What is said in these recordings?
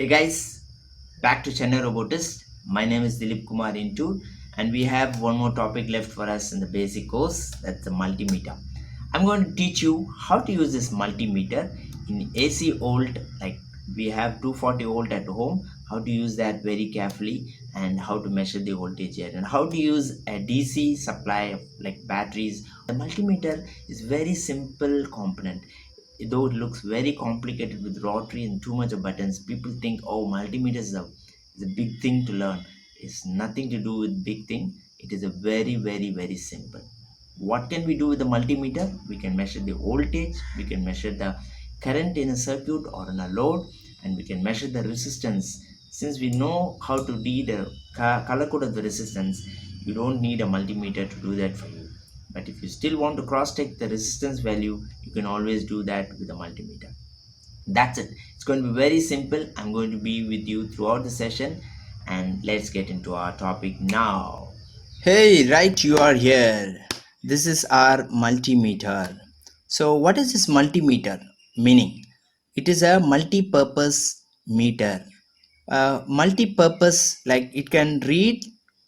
Hey guys, back to Chennai Robotist. My name is Dilip Kumar Intu, and we have one more topic left for us in the basic course, that's the multimeter. I'm going to teach you how to use this multimeter in AC volt, like we have 240 volt at home, how to use that very carefully, and how to measure the voltage here, and how to use a DC supply like batteries. The multimeter is very simple component, though it looks very complicated with rotary and too much of buttons. People think, oh, multimeter is a big thing to learn. It's nothing to do with big thing. It is a very simple. What can we do with the multimeter? We can measure the voltage, we can measure the current in a circuit or in a load, and we can measure the resistance. Since we know how to read the color code of the resistance, you don't need a multimeter to do that for you. But if you still want to cross check the resistance value, you can always do that with a multimeter. That's it. It's going to be very simple. I'm going to be with you throughout the session, and let's get into our topic now. Hey, right, you are here. This is our multimeter. So what is this multimeter meaning? It is a multi-purpose meter. Multi-purpose, like it can read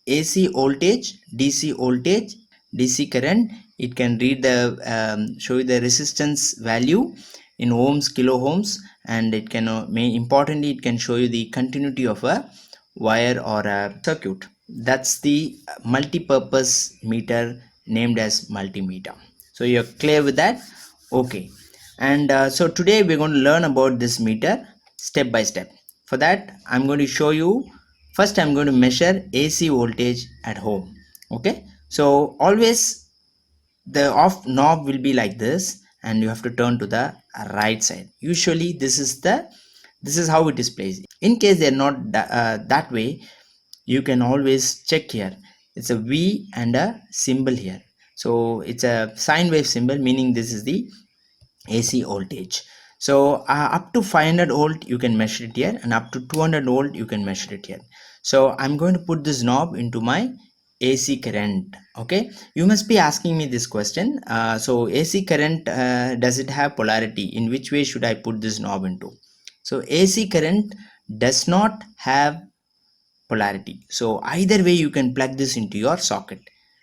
AC voltage, DC voltage, DC current. It can read the show you the resistance value in ohms, kilo ohms, and it can importantly it can show you the continuity of a wire or a circuit. That's the multi-purpose meter named as multimeter. So you're clear with that? Okay. And so today we're going to learn about this meter step by step. For that, I'm going to show you. First, I'm going to measure AC voltage at home. Okay. So always the off knob will be like this, and you have to turn to the right side. Usually this is how it is placed. In case they're not that way, you can always check here. It's a V and a symbol here. So it's a sine wave symbol, meaning this is the AC voltage. So up to 500 volt you can measure it here, and up to 200 volt you can measure it here. So I'm going to put this knob into my AC current. Okay, you must be asking me this question. So AC current, does it have polarity? In which way should I put this knob into? So AC current does not have polarity. So either way you can plug this into your socket.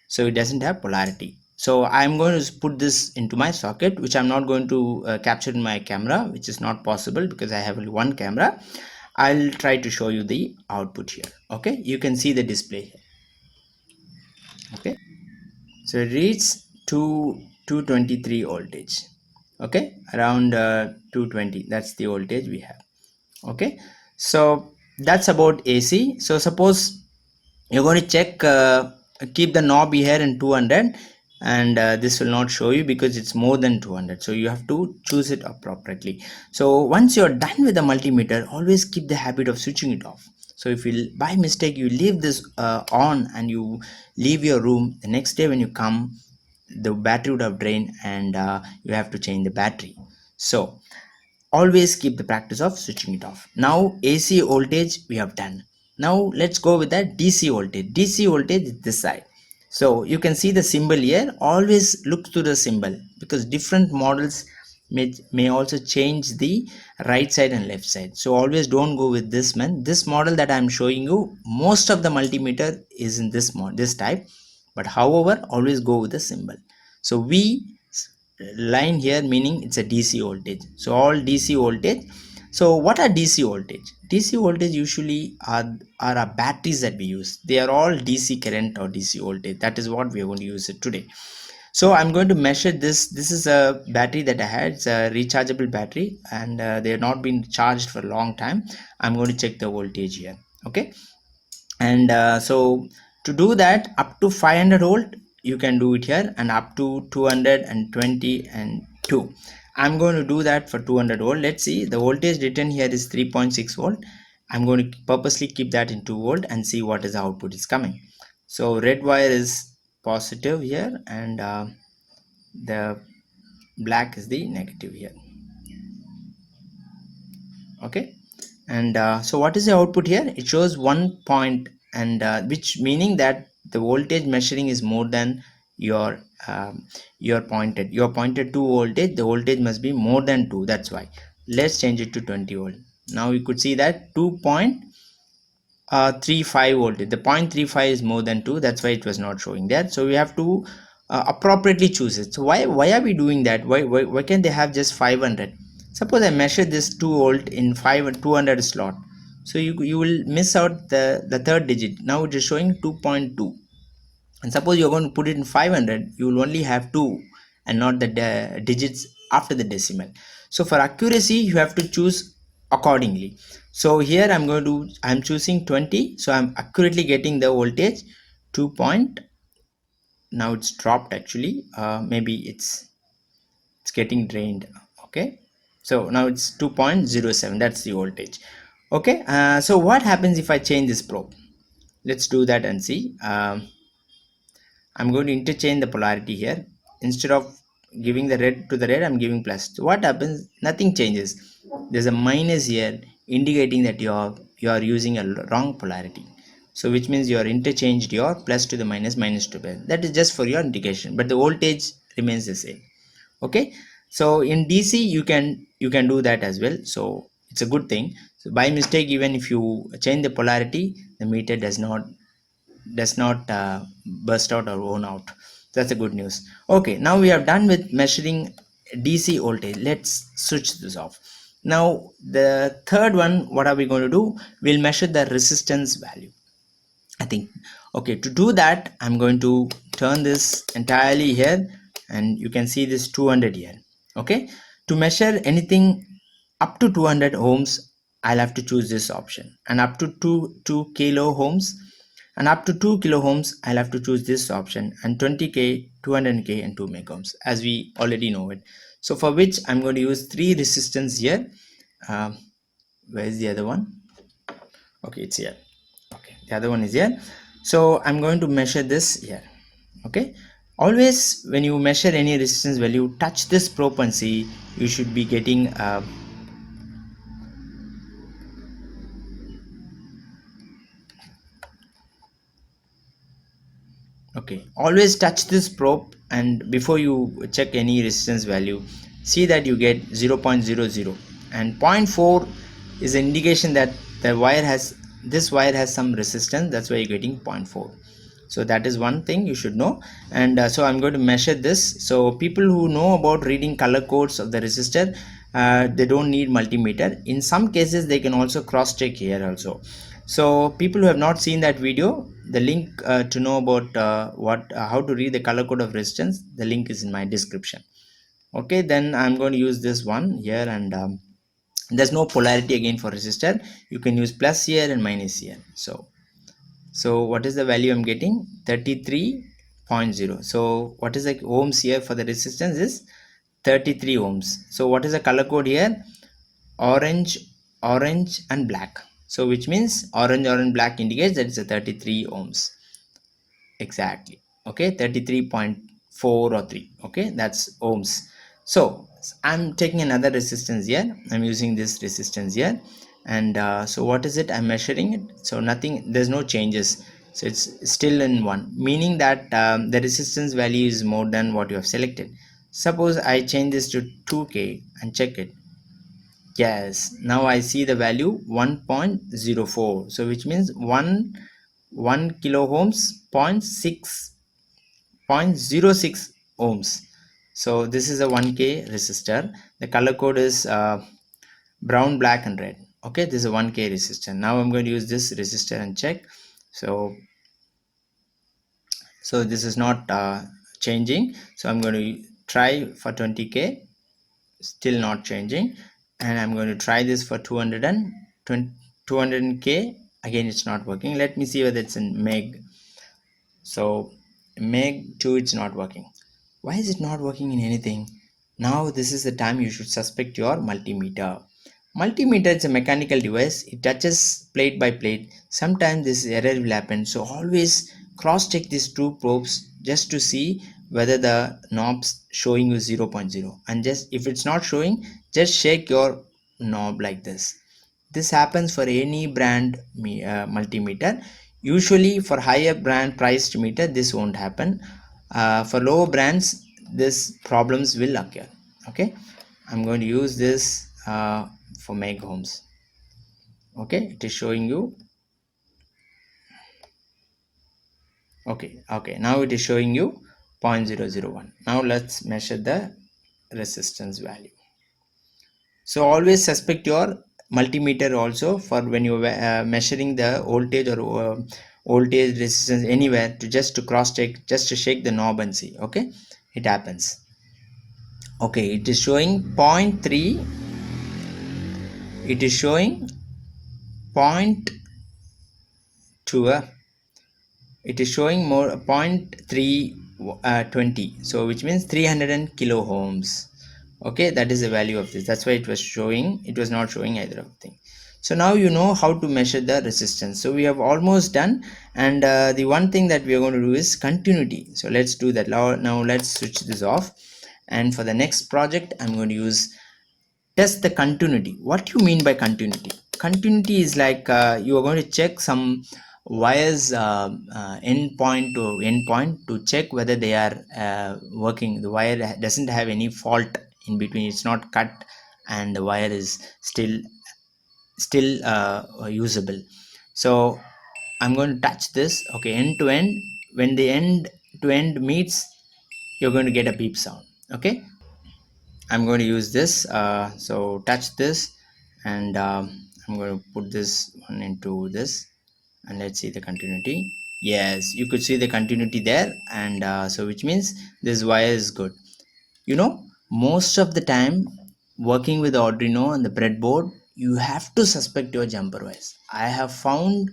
So it doesn't have polarity. So I'm going to put this into my socket, which I'm not going to capture in my camera, which is not possible because I have only one camera. I'll try to show you the output here. Okay, you can see the display here. Okay, so it reads 223 voltage. Okay, around 220, that's the voltage we have. Okay, so that's about AC. So suppose you're going to check, keep the knob here in 200, and this will not show you because it's more than 200, so you have to choose it appropriately. So once you're done with the multimeter, always keep the habit of switching it off. So if you by mistake you leave this on and you leave your room, the next day when you come, the battery would have drained, and you have to change the battery. So always keep the practice of switching it off. Now AC voltage we have done. Now let's go with that DC voltage. DC voltage is this side. So you can see the symbol here. Always look to the symbol because different models may also change the right side and left side. So always don't go with this one. This model that I'm showing you, most of the multimeter is in this type, but however always go with the symbol. So V line here meaning it's a DC voltage. So all DC voltage. So what are DC voltage? DC voltage usually are our batteries that we use. They are all DC current or DC voltage. That is what we are going to use it today. So I'm going to measure this. This is a battery that I had. It's a rechargeable battery, and they have not been charged for a long time. I'm going to check the voltage here. Okay, and so to do that, up to 500 volt you can do it here, and up to 220 and 2. I'm going to do that for 200 volt. Let's see, the voltage written here is 3.6 volt. I'm going to purposely keep that in 2 volt and see what is the output is coming. So red wire is positive here, and the black is the negative here. Okay, and so what is the output here? It shows 1 point, and which meaning that the voltage measuring is more than your pointed 2 voltage. The voltage must be more than 2. That's why let's change it to 20 volt. Now you could see that 2.35 voltage. The 0.35 is more than 2, that's why it was not showing that. So we have to appropriately choose it. So why are we doing that? Why can't they have just 500? Suppose I measure this 2 volt in 200 slot, so you will miss out the third digit. Now it is showing 2.2, and suppose you're going to put it in 500, you will only have 2 and not the digits after the decimal. So for accuracy you have to choose accordingly. So here I'm choosing 20, so I'm accurately getting the voltage 2 point. Now it's dropped actually, maybe it's getting drained. Okay, so now it's 2.07, that's the voltage. Okay, so what happens if I change this probe? Let's do that and see. I'm going to interchange the polarity here. Instead of giving the red to the red, I'm giving plus. So what happens? Nothing changes. There's a minus here indicating that you are using a wrong polarity. So which means you are interchanged your plus to the minus, minus to plus. That is just for your indication, but the voltage remains the same. Okay. So in DC you can do that as well. So it's a good thing. So by mistake, even if you change the polarity, the meter does not burst out or own out. That's a good news. Okay, now we are done with measuring DC voltage. Let's switch this off. Now the third one, what are we going to do? We'll measure the resistance value, I think. Okay, to do that I'm going to turn this entirely here, and you can see this 200 here. Okay, to measure anything up to 200 ohms, I'll have to choose this option, and up to 2 kilo ohms, and up to 2 kilo ohms I'll have to choose this option, and 20k, 200k, and 2 mega ohms, as we already know it. So for which I'm going to use 3 resistance here. Where is the other one? Okay, it's here. Okay, the other one is here. So I'm going to measure this here. Okay, always when you measure any resistance value, touch this probe and see. You should be getting okay, always touch this probe, and before you check any resistance value, see that you get 0.00, and 0.4 is an indication that this wire has some resistance. That's why you're getting 0.4. So that is one thing you should know. And so I'm going to measure this. So people who know about reading color codes of the resistor, they don't need multimeter. In some cases they can also cross check here also. So people who have not seen that video, the link to know about how to read the color code of resistance, the link is in my description. Okay, then I'm going to use this one here, and there's no polarity again for resistor. You can use plus here and minus here. So what is the value I'm getting? 33.0. So what is the ohms here for the resistance is 33 ohms. So what is the color code here? Orange, orange, and black. So which means orange, black indicates that it's a 33 ohms. Exactly. Okay, 33.4 or 3. Okay, that's ohms. So I'm taking another resistance here. I'm using this resistance here, and so what is it? I'm measuring it. So nothing, there's no changes. So it's still in 1, meaning that the resistance value is more than what you have selected. Suppose I change this to 2k and check it. Yes, now I see the value 1.04. So which means 1 kilo ohms, 0.06 ohms. So this is a 1k resistor. The color code is brown, black, and red. Okay, this is a 1k resistor. Now I'm going to use this resistor and check. So this is not changing. So I'm going to try for 20k, still not changing, and I'm going to try this for 200k. Again, it's not working. Let me see whether it's in meg. So meg 2, it's not working. Why is it not working in anything? Now this is the time you should suspect your multimeter. Multimeter is a mechanical device. It touches plate by plate. Sometimes this error will happen. So always cross check these two probes just to see whether the knobs showing you 0.0, and just if it's not showing, just shake your knob like this. This happens for any brand multimeter. Usually for higher brand priced meter this won't happen. For lower brands this problems will occur. Okay, I'm going to use this for meg ohms. Okay, it is showing you. Okay, now it is showing you 0.001. Now let's measure the resistance value. So always suspect your multimeter also for when you measuring the voltage or voltage resistance anywhere, to just to cross check, just to shake the knob and see. Okay, it happens. Okay, it is showing 0.3. It is showing 0.2. It is showing more 0.320, so which means 300 kilo ohms. Okay, that is the value of this. That's why it was showing, it was not showing either of thing. So now you know how to measure the resistance. So we have almost done, and the one thing that we are going to do is continuity. So let's do that. Now let's switch this off, and for the next project I'm going to use test the continuity. What you mean by continuity? Continuity is like you are going to check some wires end point to end point to check whether they are working. The wire doesn't have any fault in between, it's not cut, and the wire is still usable. So I'm going to touch this. Okay, end to end. When the end to end meets, you're going to get a beep sound. Okay, I'm going to use this. So touch this, and I'm going to put this one into this, and let's see the continuity. Yes, you could see the continuity there, and so which means this wire is good. You know, most of the time working with Arduino and the breadboard, you have to suspect your jumper wires. I have found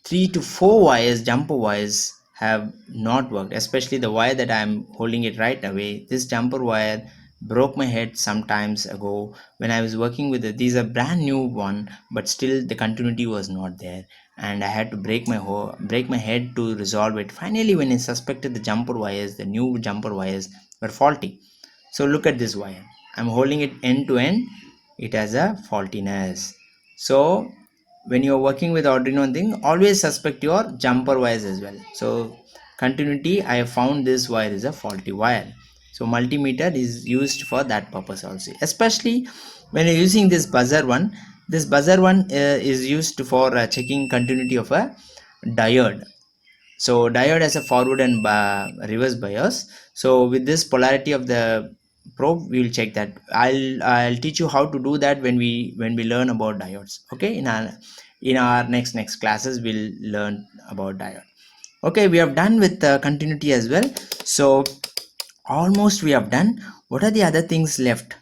3 to 4 wires, jumper wires, have not worked, especially the wire that I'm holding it right away. This jumper wire broke my head some times ago when I was working with it. These are brand new one, but still the continuity was not there, and I had to break my head to resolve it. Finally, when I suspected the jumper wires, the new jumper wires were faulty. So look at this wire. I'm holding it end to end. It has a faultiness. So when you're working with Arduino thing, always suspect your jumper wires as well. So continuity, I have found this wire is a faulty wire. So multimeter is used for that purpose also, especially when you're using this buzzer one. This buzzer one is used for checking continuity of a diode. So diode has a forward and reverse bias. So with this polarity of the probe, we will check that. I'll teach you how to do that when we learn about diodes. Okay, in our next classes we'll learn about diode. Okay, we have done with continuity as well. So almost we have done. What are the other things left?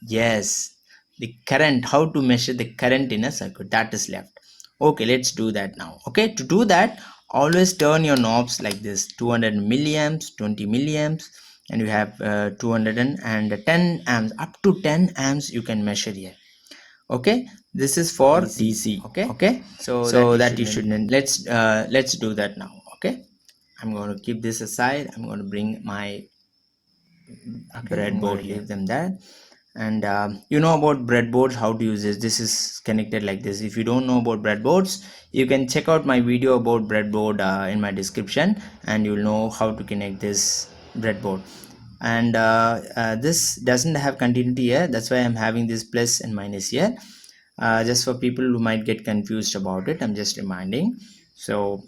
Yes, the current, how to measure the current in a circuit, that is left. Okay, let's do that now. Okay, to do that, always turn your knobs like this: 200 milliamps, 20 milliamps, and you have 210 amps, up to 10 amps you can measure here. Okay, this is for DC. Okay, so that you shouldn't. Let's do that now. Okay, I'm going to keep this aside. I'm going to bring my breadboard, leave them there. And you know about breadboards, how to use this is connected like this. If you don't know about breadboards, you can check out my video about breadboard in my description, and you'll know how to connect this breadboard. And this doesn't have continuity here, that's why I'm having this plus and minus here, just for people who might get confused about it. I'm just reminding. So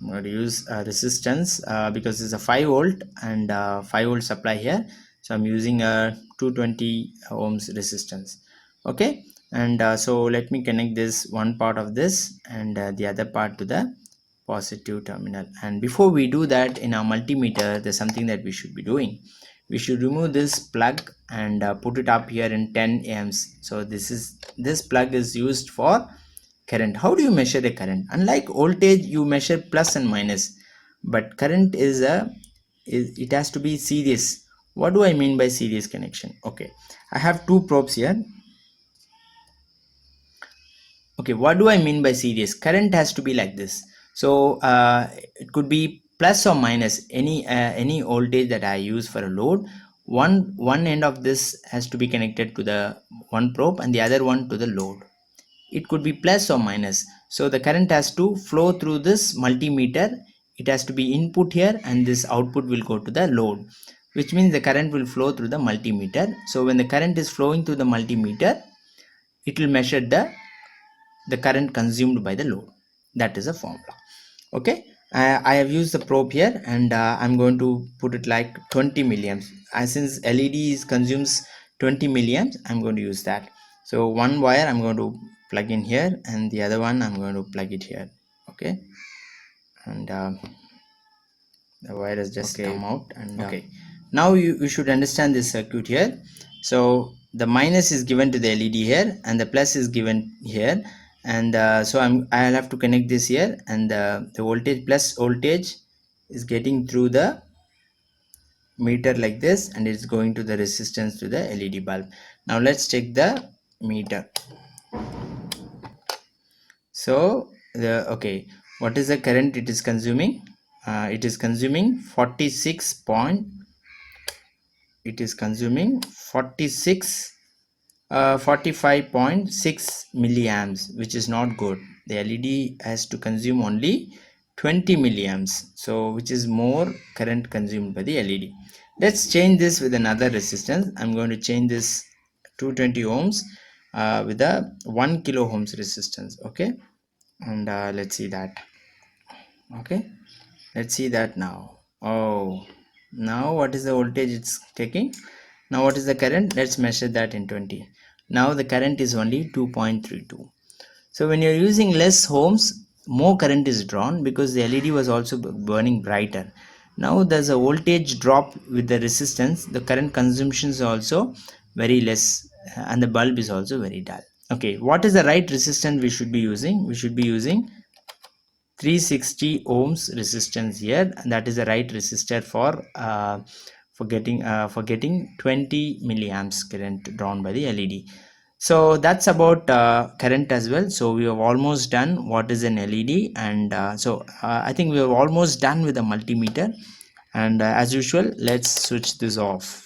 I'm going to use resistance because it's a 5 volt and 5 volt supply here. So I'm using a 220 ohms resistance. Okay, and so let me connect this one part of this and the other part to the positive terminal. And before we do that, in our multimeter, there's something that we should be doing. We should remove this plug and put it up here in 10 amps. So this plug is used for current. How do you measure the current? Unlike voltage, you measure plus and minus, but current it has to be series. What do I mean by series connection? Okay, I have two probes here. Okay, what do I mean by series? Current has to be like this. So it could be plus or minus any voltage that I use for a load. One end of this has to be connected to the one probe and the other one to the load. It could be plus or minus. So the current has to flow through this multimeter. It has to be input here, and this output will go to the load, which means the current will flow through the multimeter. So when the current is flowing through the multimeter, it will measure the current consumed by the load. That is a formula. Okay, I have used the probe here, and I'm going to put it like 20 milliamps. Since LED consumes 20 milliamps, I'm going to use that. So one wire I'm going to plug in here, and the other one I'm going to plug it here. Okay, and the wire has just come out, and now you should understand this circuit here. So the minus is given to the LED here, and the plus is given here, and so I'll have to connect this here, and the voltage, plus voltage, is getting through the meter like this, and it's going to the resistance to the LED bulb. Now let's check the meter. So what is the current it is consuming? It is consuming 45.6 milliamps, which is not good. The LED has to consume only 20 milliamps, so which is more current consumed by the LED. Let's change this with another resistance. I'm going to change this 220 ohms with a 1 kilo ohms resistance. Okay, and let's see that. Okay, let's see that now. Oh, now what is the voltage it's taking? Now what is the current? Let's measure that in 20. Now the current is only 2.32. So when you're using less ohms, more current is drawn because the LED was also burning brighter. Now there's a voltage drop with the resistance. The current consumption is also very less, and the bulb is also very dull. Okay, what is the right resistance we should be using? We should be using 360 ohms resistance here, and that is the right resistor for getting 20 milliamps current drawn by the LED. So that's about current as well. So we have almost done what is an LED, and I think we have almost done with the multimeter, and as usual, let's switch this off.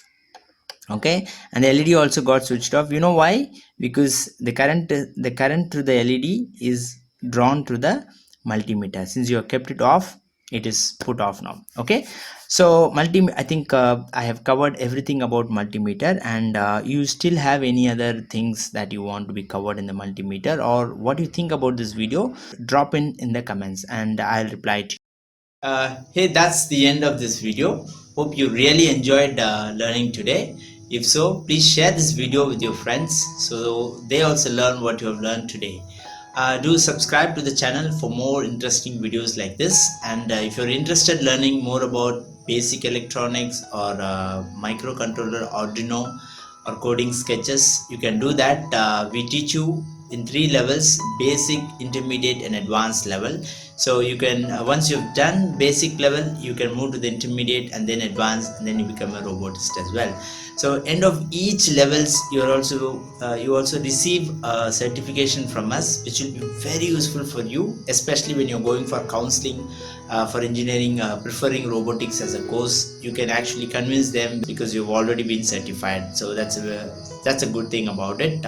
Okay, and the LED also got switched off. You know why? Because the current through the LED is drawn to the multimeter. Since you have kept it off, it is put off now. Okay, so I think I have covered everything about multimeter, and you still have any other things that you want to be covered in the multimeter, or what do you think about this video? Drop in the comments, and I'll reply to you. Hey, that's the end of this video. Hope you really enjoyed learning today. If so, please share this video with your friends so they also learn what you have learned today. Do subscribe to the channel for more interesting videos like this, and if you're interested learning more about basic electronics or microcontroller, Arduino, or coding sketches, you can do that. We teach you in 3 levels: basic, intermediate, and advanced level. So you can once you've done basic level, you can move to the intermediate and then advanced, and then you become a robotist as well. So end of each levels, you also receive a certification from us, which will be very useful for you, especially when you're going for counseling for engineering, preferring robotics as a course. You can actually convince them because you've already been certified. So that's a good thing about it.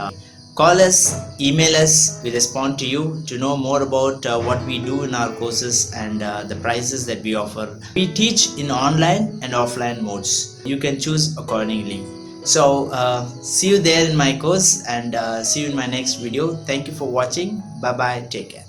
Call us, email us, we respond to you to know more about what we do in our courses and the prices that we offer. We teach in online and offline modes. You can choose accordingly. So see you there in my course, and see you in my next video. Thank you for watching. Bye bye. Take care.